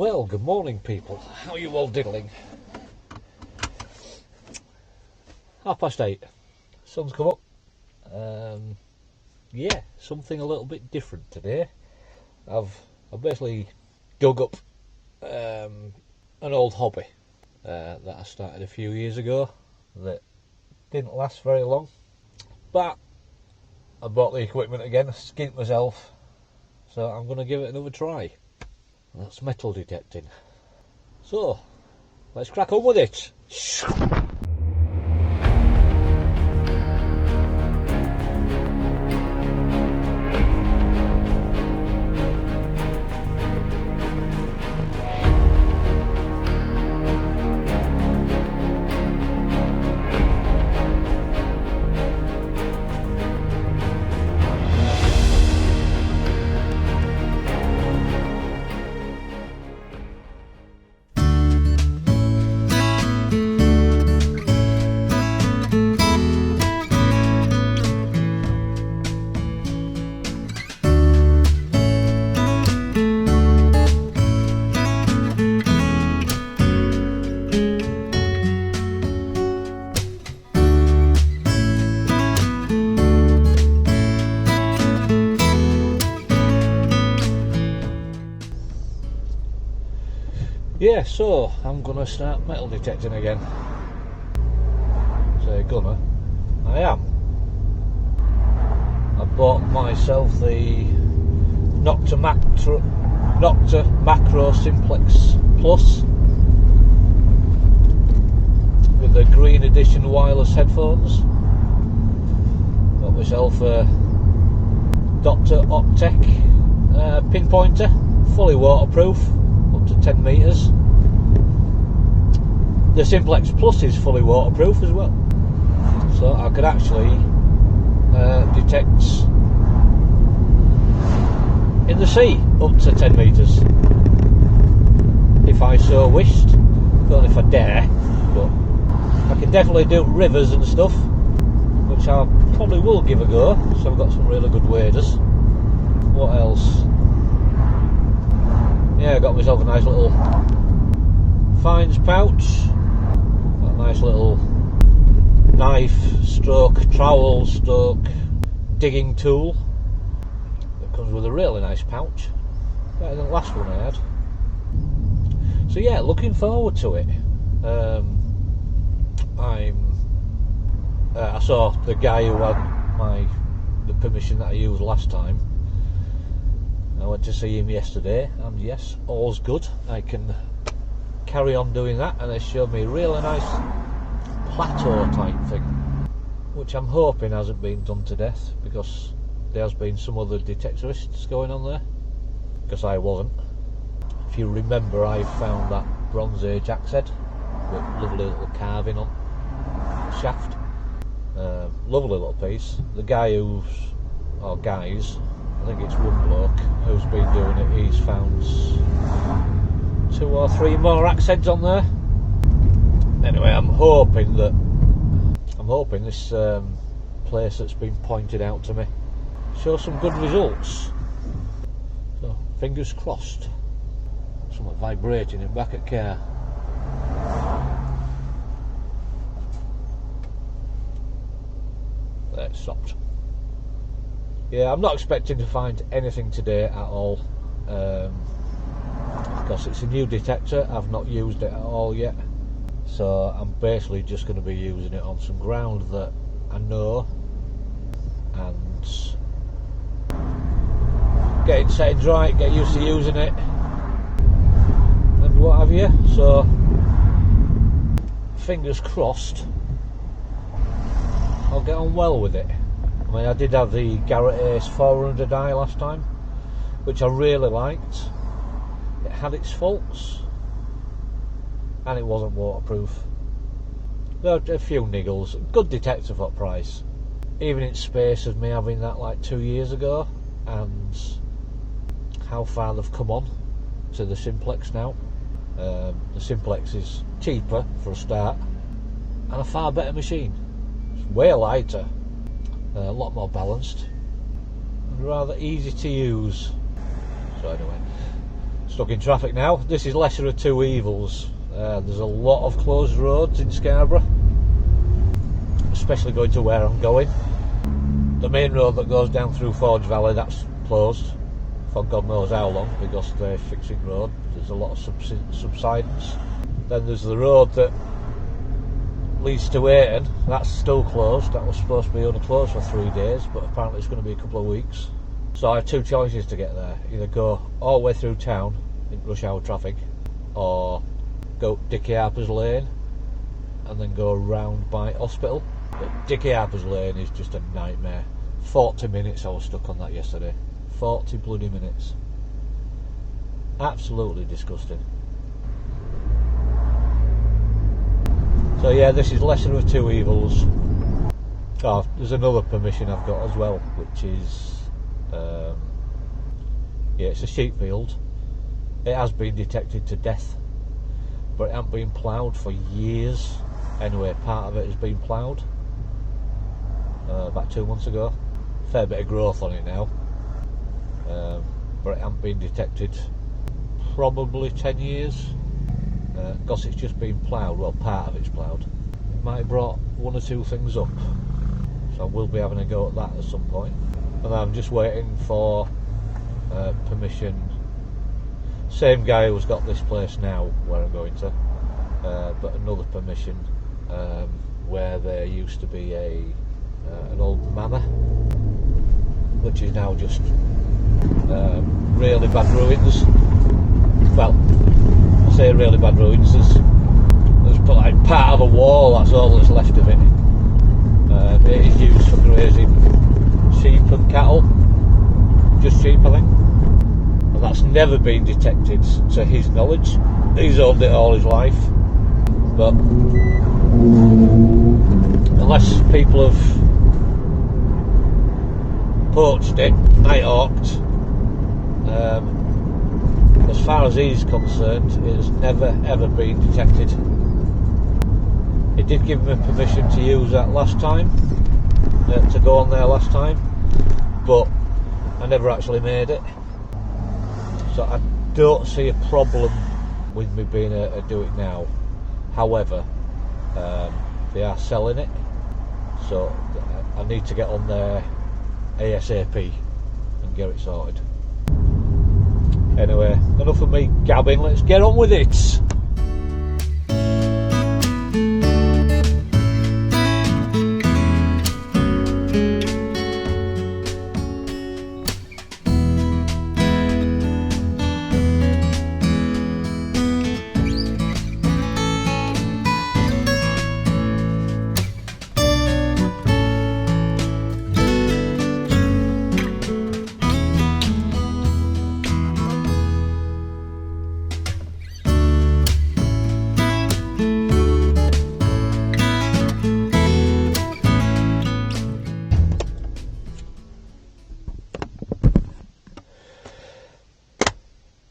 Well, good morning people, how are you all diddling? 8:30, sun's come up. Yeah, something a little bit different today. I've basically dug up an old hobby that I started a few years ago that didn't last very long, but I bought the equipment again, skinned myself, so I'm going to give it another try. That's metal detecting. So, let's crack on with it. Yeah, so I'm gonna start metal detecting again. Say gonna, I am. I bought myself the Nokta Macro Simplex Plus with the green edition wireless headphones. Got myself a Dr. Optech pinpointer, fully waterproof, up to 10 metres. The Simplex Plus is fully waterproof as well, so I could actually detect in the sea up to 10 metres if I so wished. Not if I dare, but I can definitely do rivers and stuff, which I probably will give a go. So I've got some really good waders. What else? Yeah, I got myself a nice little fines pouch, a nice little knife stroke trowel stroke digging tool that comes with a really nice pouch, better than the last one I had. So yeah, looking forward to it. I saw the guy who had the permission that I used last time. I went to see him yesterday, and yes, all's good. I can carry on doing that, and they showed me a really nice plateau type thing, which I'm hoping hasn't been done to death, because there has been some other detectorists going on there, because I wasn't. If you remember, I found that Bronze Age axe head with lovely little carving on the shaft. Lovely little piece. The guy guys, I think it's one bloke who's been doing it, he's found 2 or 3 more axe heads on there. Anyway, I'm hoping this place that's been pointed out to me shows some good results. So fingers crossed. Something vibrating in back at car. There, it stopped. Yeah, I'm not expecting to find anything today at all, because it's a new detector. I've not used it at all yet, so I'm basically just going to be using it on some ground that I know and getting settings right, get used to using it and what have you. So fingers crossed I'll get on well with it. I mean, I did have the Garrett Ace 400i last time, which I really liked. It had its faults, and it wasn't waterproof. There were a few niggles. Good detector for price, even in space of me having that like 2 years ago, and how far they've come on to the Simplex now. The Simplex is cheaper for a start, and a far better machine. It's way lighter. A lot more balanced and rather easy to use. So anyway, Stuck in traffic now. This is lesser of two evils. There's a lot of closed roads in Scarborough, especially going to where I'm going. The main road that goes down through Forge Valley, that's closed for God knows how long, because they're fixing road. There's a lot of subsidence. Then there's the road that leads to Ayton, that's still closed. That was supposed to be only closed for 3 days, but apparently it's going to be a couple of weeks. So I have two choices to get there: either go all the way through town in rush hour traffic, or go Dickie Harper's Lane and then go round by hospital. But Dickie Harper's Lane is just a nightmare. 40 minutes I was stuck on that yesterday. 40 bloody minutes. Absolutely disgusting. So yeah, this is lesser of two evils. Oh, there's another permission I've got as well, which is yeah, it's a sheep field. It has been detected to death, but it hasn't been ploughed for years. Anyway, part of it has been ploughed about 2 months ago. Fair bit of growth on it now, but it hasn't been detected probably 10 years, because it's just been ploughed. Well, part of it's ploughed. It might have brought one or two things up, so we'll be having a go at that at some point. And I'm just waiting for permission. Same guy who's got this place now where I'm going to, but another permission where there used to be an old manor, which is now just really bad ruins. Well, I say really bad ruins. There's like part of a wall. That's all that's left of it. It is used for grazing sheep and cattle, just sheep, I think. And that's never been detected to his knowledge. He's owned it all his life, but unless people have poached it, night hawked, as far as he's concerned, it has never ever been detected. He did give me permission to use that last time, to go on there last time, but I never actually made it. So I don't see a problem with me being able to do it now. However, they are selling it, so I need to get on there ASAP and get it sorted. Anyway, enough of me gabbing, let's get on with it.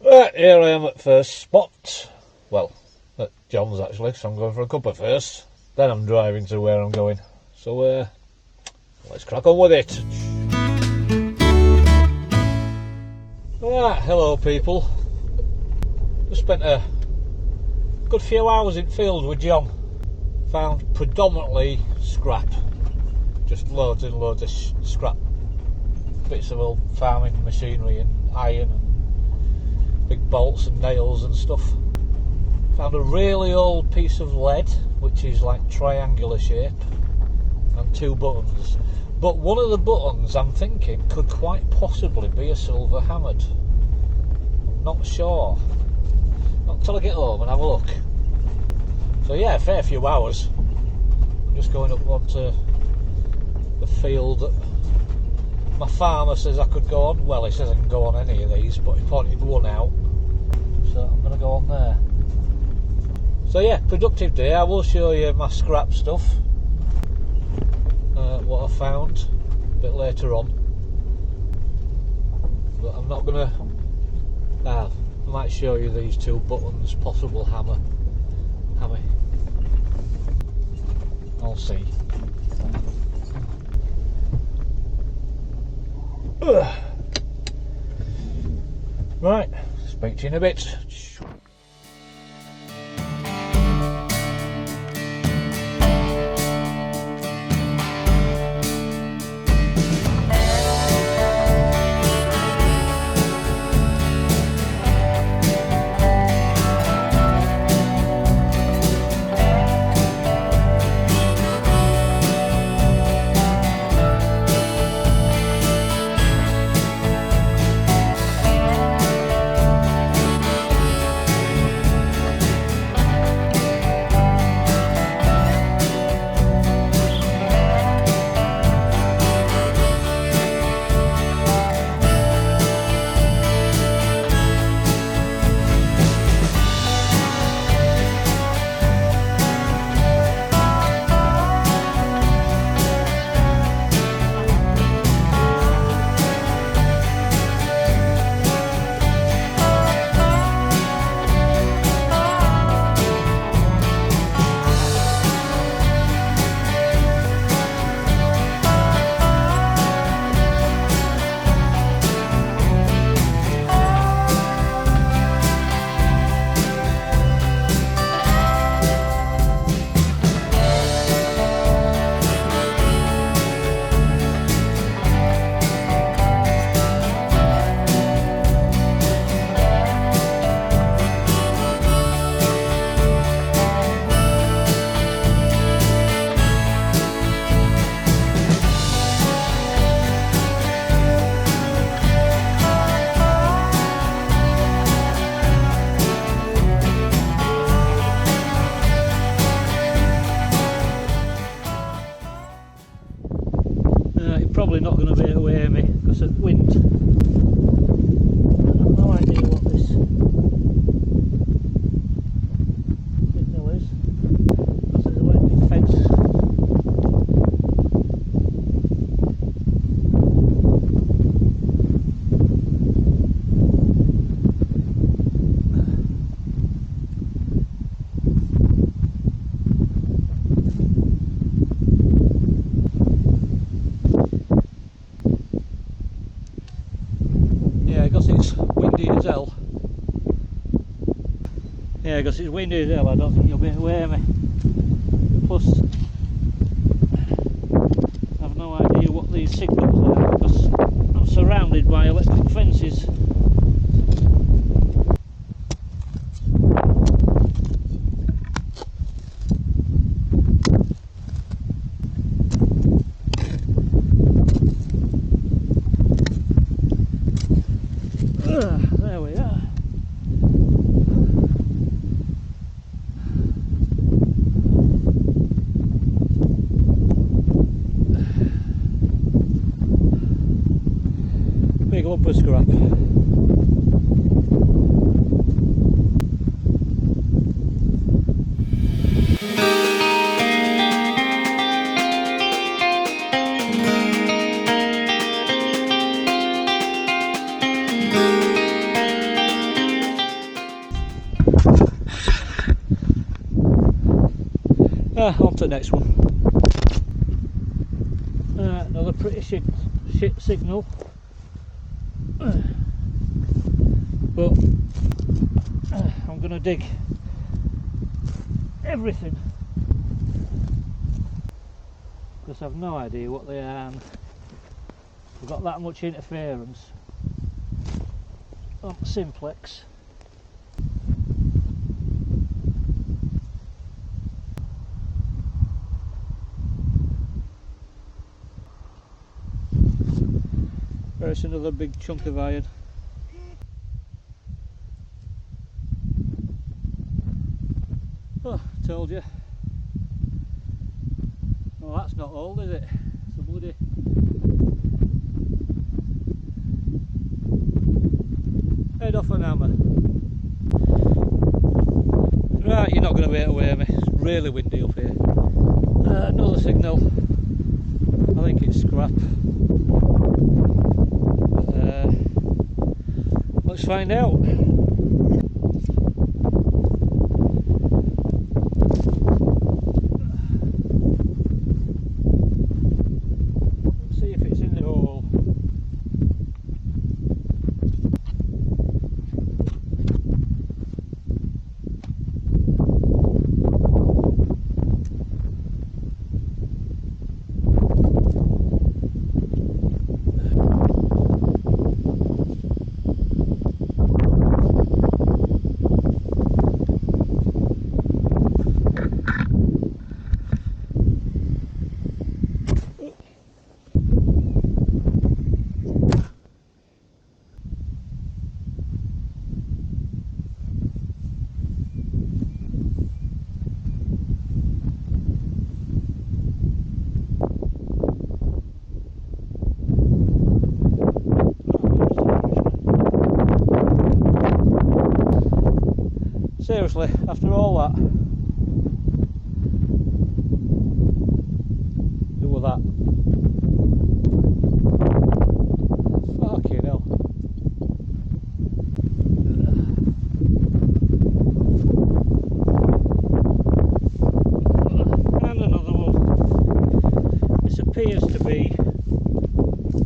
Right, here I am at first spot. Well, at John's actually, so I'm going for a cuppa first. Then I'm driving to where I'm going. So let's crack on with it. Right, hello people. Just spent a good few hours in field with John. Found predominantly scrap. Just loads and loads of scrap. Bits of old farming machinery and iron and big bolts and nails and stuff. Found a really old piece of lead, which is like triangular shape, and 2 buttons. But one of the buttons, I'm thinking, could quite possibly be a silver hammered. I'm not sure. Not until I get home and have a look. So yeah, a fair few hours. I'm just going up onto the field that my farmer says I could go on. Well, he says I can go on any of these, but he pointed one out, so I'm going to go on there. So yeah, productive day. I will show you my scrap stuff, what I found a bit later on, but I'm not going to, I might show you these 2 buttons, possible hammer. I'll see. Right, speak to you in a bit. Probably not going to be able to hear me because of the wind. I've no idea what this signal is because there's an electric fence. Yeah, because it's windy as hell. Yeah, because it's windy as hell, I don't think you'll be able to hear me. Plus, I've no idea what these signals are because I'm surrounded by electric fences. There we are. Big lump of scrap. On to the next one. Another pretty shit signal, but I'm going to dig everything because I've no idea what they are. We've got that much interference on Simplex. There's another big chunk of iron. Oh, told you. Oh, that's not old, is it? It's a bloody... head off an hammer. Right, you're not going to be able to hear me. It's really windy up here. Another signal. I think it's scrap. Let's find out. Let's see if it's in the hole. Seriously, after all that, who was that? Fucking hell. And another one. This appears to be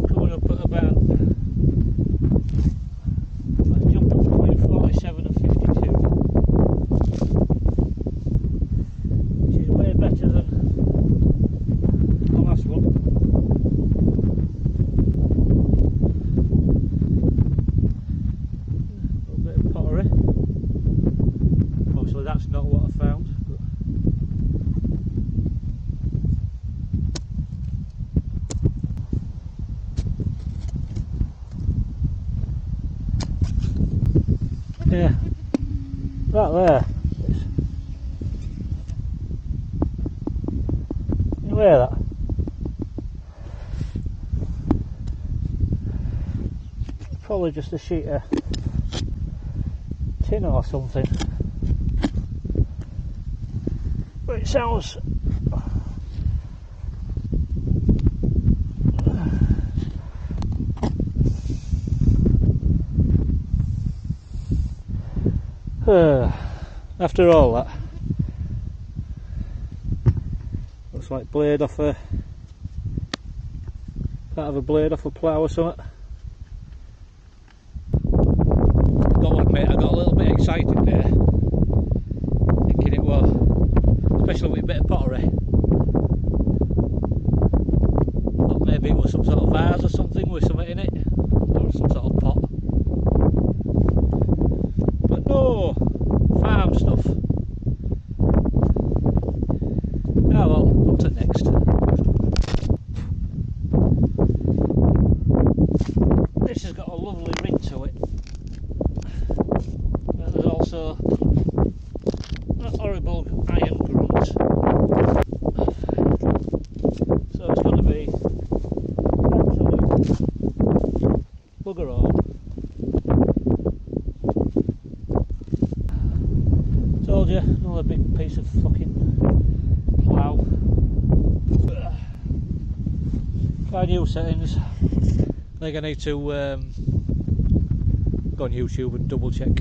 coming up at about jumping between 47 and 52, which is way better than the last one. A little bit of pottery. Obviously that's not what I found. Yeah, right there. You hear that? Probably just a sheet of tin or something. But it sounds after all that, looks like blade off a part of a blade off a plough or something. Gotta admit, I got a little bit excited there, thinking it was, especially with a bit of pottery. Thought maybe it was some sort of vase or something with something in it, or some sort of pot. But no, farm stuff. Ah well, on to next. This has got a lovely ring to it. And there's also that horrible iron grunt. So it's going to be absolute bugger all. Told you, another big piece of fucking plough. Try new settings. I think I need to go on YouTube and double check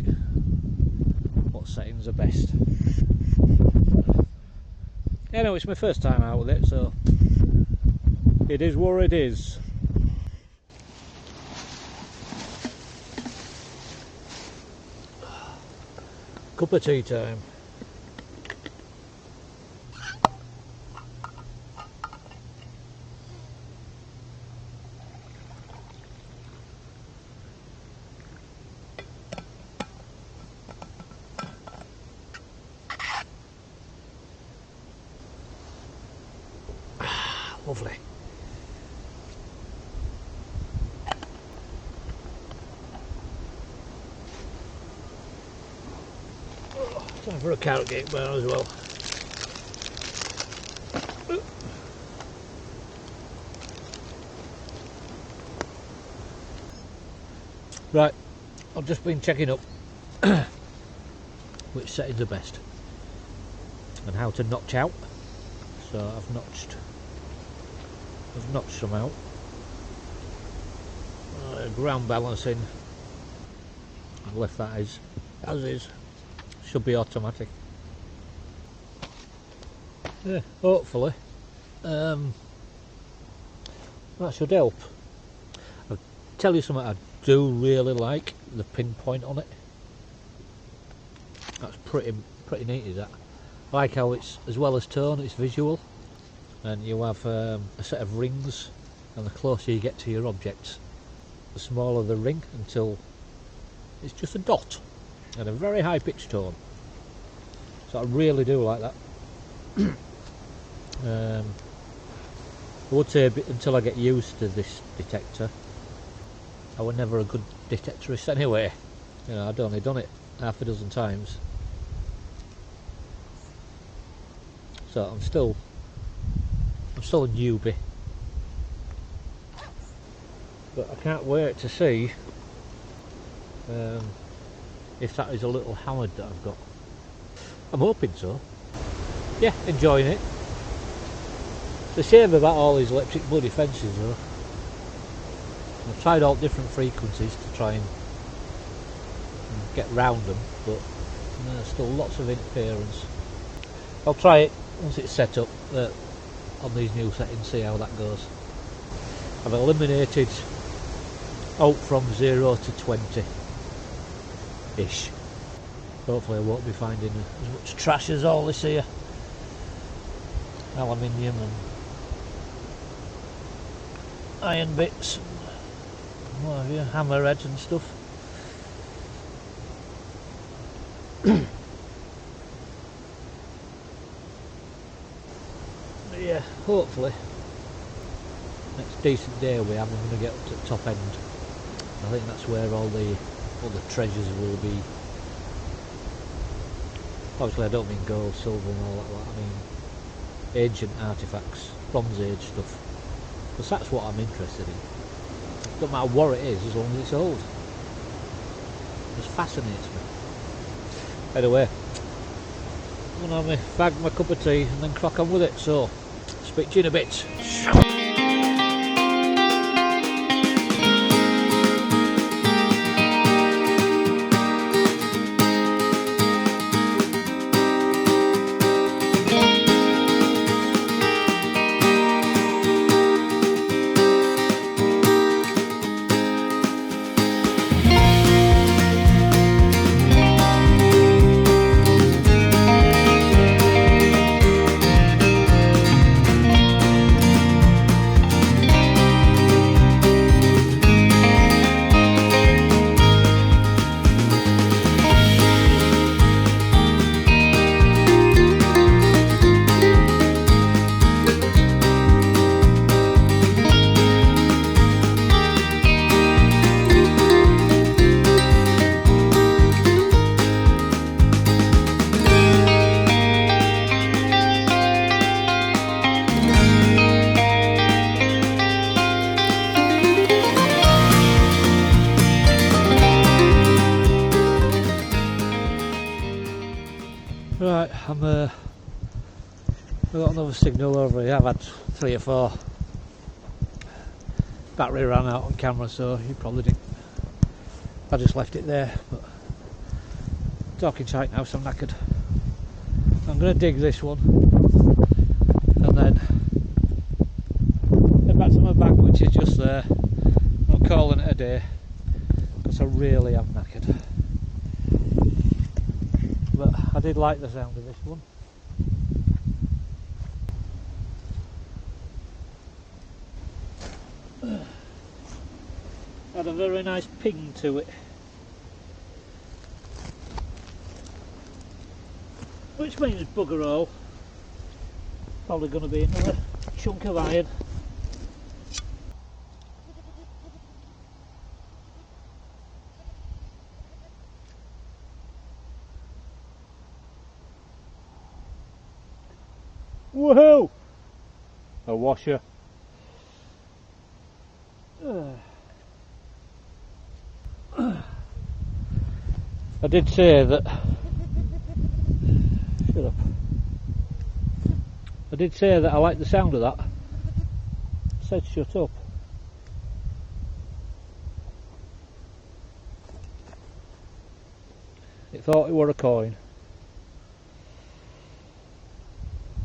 what settings are best. Anyway, it's my first time out with it, so it is what it is. Cup of tea time. Lovely. Time for a carrot cake bar as well. Right, I've just been checking up which settings are best and how to notch out. So I've notched some out. Ground balancing, I've left that as is. Should be automatic. Yeah, hopefully that should help. I'll tell you something I do really like, the pinpoint on it. That's pretty neat, is that? I like how it's, as well as tone, it's visual, and you have a set of rings, and the closer you get to your objects, the smaller the ring, until it's just a dot and a very high pitched tone. So I really do like that. I would say until I get used to this detector, I was never a good detectorist anyway. You know, I'd only done it half a dozen times, so I'm still a newbie. But I can't wait to see if that is a little hammered that I've got. I'm hoping so. Yeah, enjoying it. It's a shame about all these electric bloody fences though. I've tried all different frequencies to try and get round them, but there's still lots of interference. I'll try it once it's set up on these new settings, see how that goes. I've eliminated out from 0 to 20-ish. Hopefully I won't be finding as much trash as all this here. Aluminium and iron bits and what have you, hammerheads and stuff. But yeah, hopefully next decent day we have, I'm going to get up to the top end. I think that's where all the treasures will be. Obviously I don't mean gold, silver and all that lot, I mean ancient artefacts, Bronze Age stuff, because that's what I'm interested in. Don't matter what it is as long as it's old. It just fascinates me. Anyway, I'm going to have my fag, my cup of tea and then crack on with it, so speak to you in a bit. Right, I've got another signal over here. I've had 3 or 4. Battery ran out on camera, so you probably didn't. I just left it there, but talking shite now, so I'm knackered. I'm going to dig this one and then head back to my bag, which is just there. I'm calling it a day because I really am knackered. But I did like the sound of this one. Had a very nice ping to it, which means bugger all, probably going to be another chunk of iron. Woohoo! A washer. I did say that. Shut up. I did say that I like the sound of that. I said shut up. It thought it were a coin.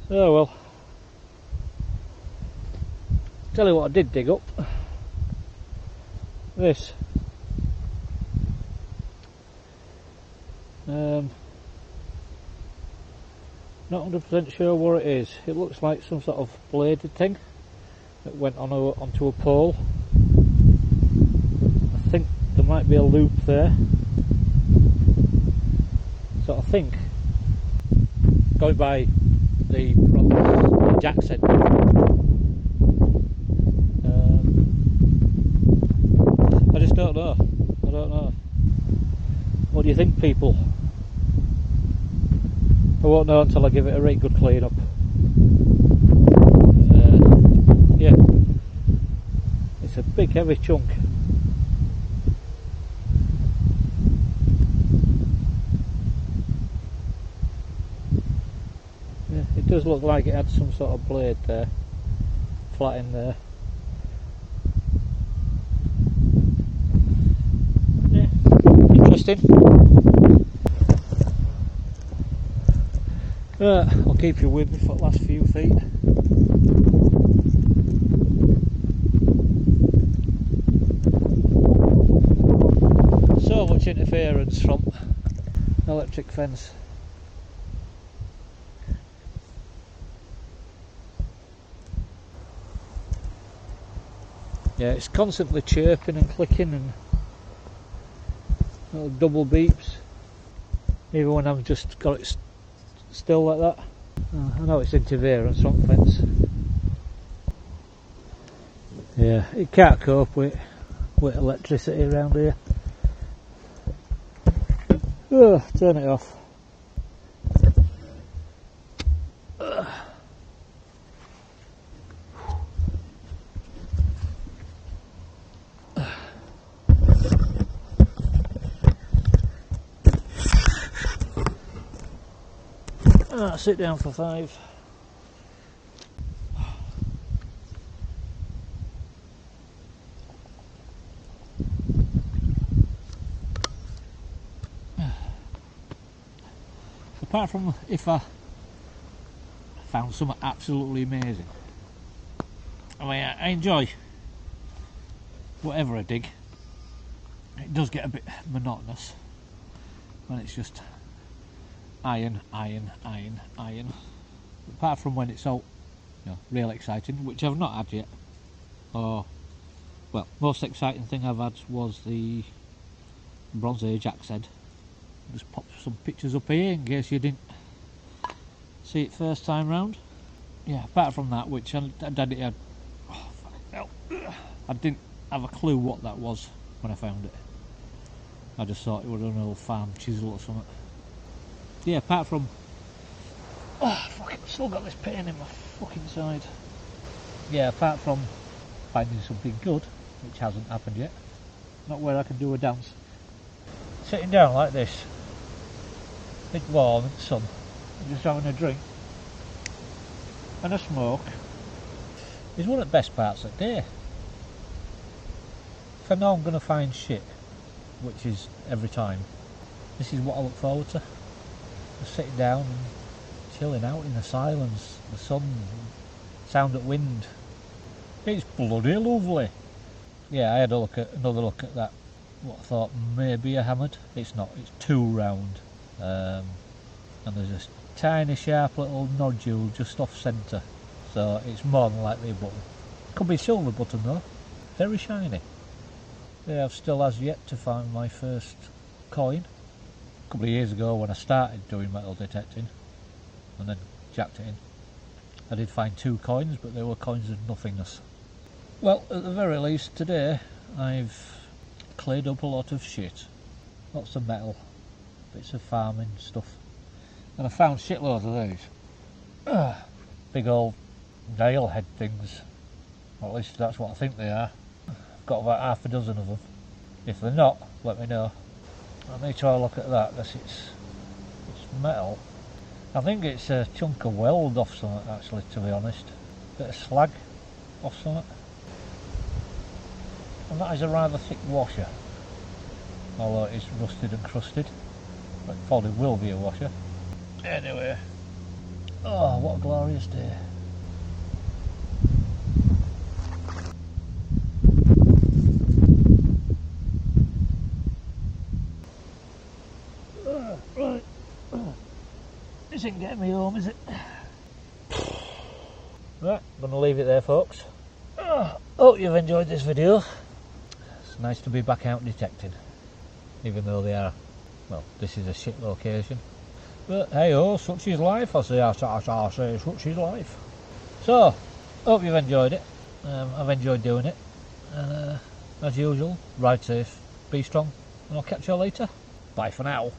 Oh well. Tell you what I did dig up. This. Not 100% sure what it is. It looks like some sort of bladed thing that went on onto a pole. I think there might be a loop there. So I think, going by the problems Jack said, I just don't know. I don't know. What do you think, people? I won't know until I give it a right good clean up. Yeah, it's a big heavy chunk. It does look like it had some sort of blade there, flat in there. Yeah, interesting. I'll keep you with me for the last few feet. So much interference from electric fence. Yeah, it's constantly chirping and clicking and little double beeps, even when I've just got it still like that. I know it's interference from the fence. Yeah, it can't cope with electricity around here. Turn it off. Sit down for 5. Apart from if I found something absolutely amazing. I mean, I enjoy whatever I dig. It does get a bit monotonous when it's just iron. Apart from when it's all, you know, real exciting, which I've not had yet. Or, well, most exciting thing I've had was the Bronze Age axe head. Just pop some pictures up here in case you didn't see it first time round. Yeah, apart from that, which I didn't have a clue what that was when I found it. I just thought it was an old farm chisel or something. Yeah, apart from, fuck it, I've still got this pain in my fucking side. Yeah, apart from finding something good, which hasn't happened yet, not where I can do a dance. Sitting down like this, it's warm in the sun, just having a drink and a smoke is one of the best parts of the day. If I know I'm going to find shit, which is every time, this is what I look forward to. Just sitting down and chilling out in the silence, the sun, sound of wind. It's bloody lovely. Yeah, I had another look at that, what I thought may be a hammered. It's not, it's too round. And there's this tiny sharp little nodule just off centre. So it's more than likely a button. Could be silver button though. Very shiny. Yeah, I've still as yet to find my first coin. A couple of years ago when I started doing metal detecting and then jacked it in, I did find 2 coins, but they were coins of nothingness. Well, at the very least today I've cleared up a lot of shit. Lots of metal, bits of farming stuff, and I found shitloads of these. Big old nail head things, or at least that's what I think they are. I've got about half a dozen of them. If they're not, let me know. I may try a look at that, because it's metal. I think it's a chunk of weld off something actually, to be honest. Bit of slag off something. And that is a rather thick washer. Although it is rusted and crusted. But it probably will be a washer. Anyway. Oh, what a glorious day. Right. This ain't getting me home, is it? Right, gonna leave it there, folks. Hope you've enjoyed this video. It's nice to be back out detecting, even though they are, well, this is a shit location. But hey oh, such is life, I say, such is life. So, hope you've enjoyed it. I've enjoyed doing it. And as usual, ride safe, be strong, and I'll catch you later. Bye for now.